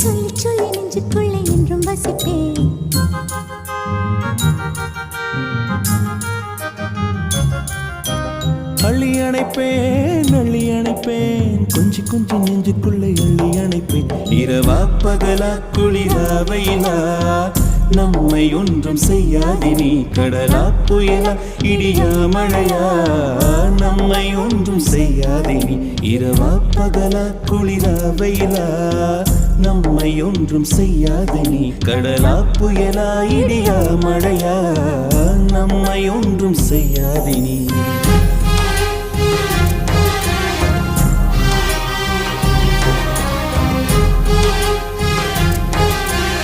சொல்லி சொல்லி நெஞ்சுக்குள்ளே என்றும் வசிப்பேன். அள்ளி அணைப்பேன் அள்ளி அணைப்பேன் கொஞ்சி கொஞ்சி நெஞ்சுக்குள்ளே அள்ளி அணைப்பேன். இரவா பகலா குளிரா வெயிலா நம்மை ஒன்றும் செய்யாது நீ. கடலா புயலா இடியா மழையா நம்மை ஒன்றும் செய்யாது நீ. இரவா பகலா குளிரா வெயிலா நம்மை ஒன்றும் செய்யாது நீ. கடலா புயலா இடியா மழையா நம்மை ஒன்றும் செய்யாது நீ.